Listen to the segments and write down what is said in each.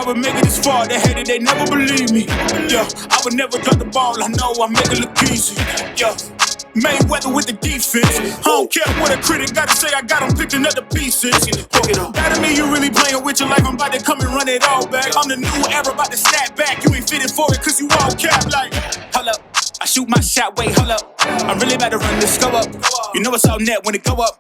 never make it this far. They hate it, they never believe me. Yeah, I would never drop the ball. I know I make it look easy. Yeah. Mayweather with the defense. I don't care what a critic gotta say, I got them picking up the pieces. That don't mean you really playing with your life, I'm about to come and run it all back. I'm the new era, about to snap back. You ain't fitted for it, cause you all cap like. Hold up, I shoot my shot, wait, hold up. I'm really about to run this go up. You know it's all net when it go up.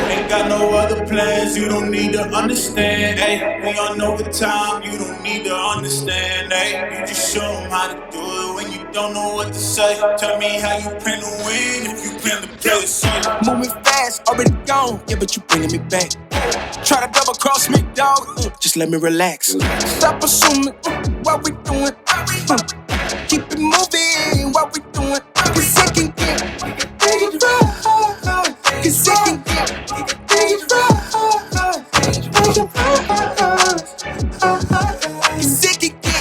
Ain't got no other plans, you don't need to understand. Ay, we on overtime, you don't need to understand. Ay, you just show them how to do it when you don't know what to say. Tell me how you plan to win if you plan to play the same. Moving fast, already gone, yeah, but you bringing me back. Try to double cross me, dog, just let me relax. Stop assuming what we doing. Keep it moving, what we doing. Cause it can get dangerous. Cause it can get dangerous. Cause it can get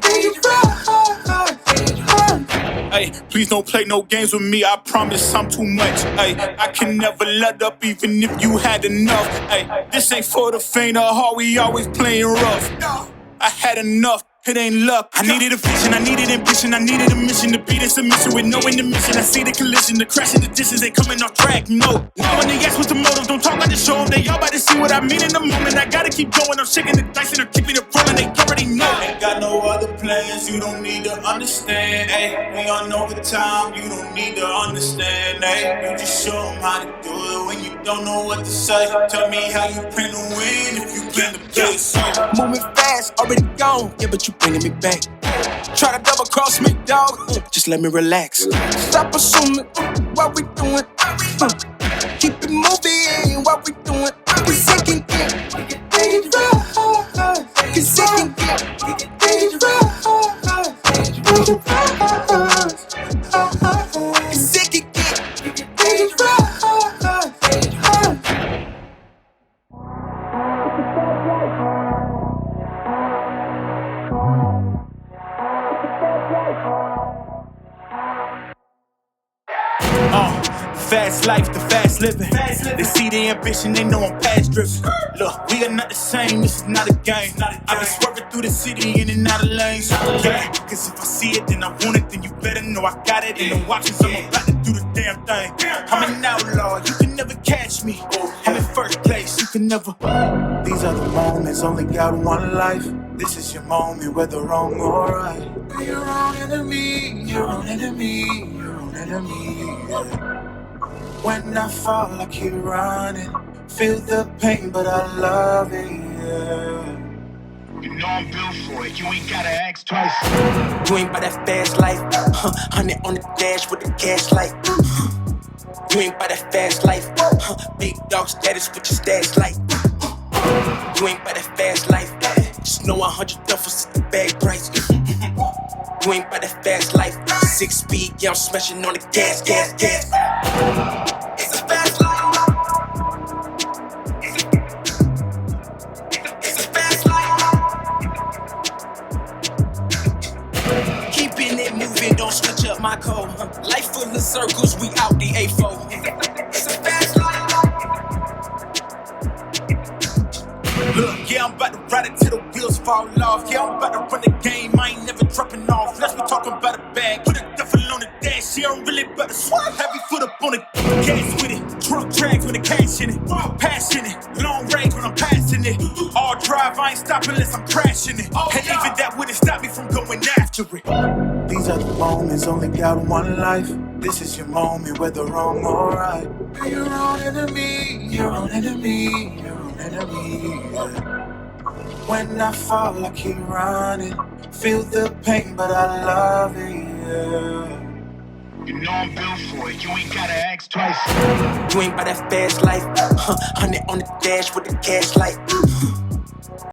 dangerous. Ay, please don't play no games with me, I promise I'm too much. Ay, I can never let up even if you had enough. Ay, this ain't for the faint of heart, we always playing rough. I had enough. It ain't luck. I needed a vision, I needed ambition, I needed a mission to beat a submission with no intermission. I see the collision, the crash and the distance ain't coming off track, no. When they ask what's the motive, don't talk about the show. They all about to see what I mean in the moment. I gotta keep going, I'm shaking the dice and I'm keeping it rolling. They already know. Ain't got no other plans, you don't need to understand. Ay, we on overtime, you don't need to understand. Ay, you just show them how to do it when you don't know what to say. Tell me how you plan to win if you plan to play. Moving fast, already gone, yeah, but you bringing me back. Try to double cross me, dog, just let me relax. Stop assuming what we doing. Keep it moving, what we doing. Cause it can get dangerous. Cause it can get dangerous. Cause it can get dangerous. Fast life, the fast living. They see the ambition, they know I'm past driven. Look, we are not the same, this is not a game. I've been swerving through the city in and out of lanes. Yeah, cause if I see it, then I want it, then you better know I got it. And no options, I'm about to do the damn thing. I'm an outlaw, you can never catch me. I'm in first place, you can never. These are the moments, only got one life. This is your moment, whether wrong or right. Be your own enemy, your own enemy, your own enemy. When I fall, I keep running. Feel the pain, but I love it, yeah. You know I'm built for it, you ain't gotta ask twice. You ain't by that fast life, 100 on the dash with the gas light. You ain't by that fast life, big dog status with your stash light. You ain't by that fast life, just know 100 duffels at the bag price. You ain't by that fast life, 6 speed, yeah, I'm smashing on the gas. It's a fast life. It's a fast life. Keeping it moving, don't switch up my code. Life full of circles, we out the A4. It's a fast life. Look, yeah, I'm about to ride it till the wheels fall off. Yeah, I'm about to run the game, I ain't never dropping off. Let's be talking about a bag, put a duffel on the dash. Yeah, I'm really about to swerve, heavy foot up on the gas with it. Trunk drags with the cash in it, passion it. Long range when I'm passing it. All drive, I ain't stopping unless I'm crashing it. And even that wouldn't stop me from going after it. These are the moments, only got one life. This is your moment, whether wrong or right. Be your own enemy, your own enemy, your own enemy. When I fall, I keep running. Feel the pain, but I love it, yeah. You know I'm built for it, you ain't gotta ask twice. You ain't by that fast life, 100 on the dash with the cash light.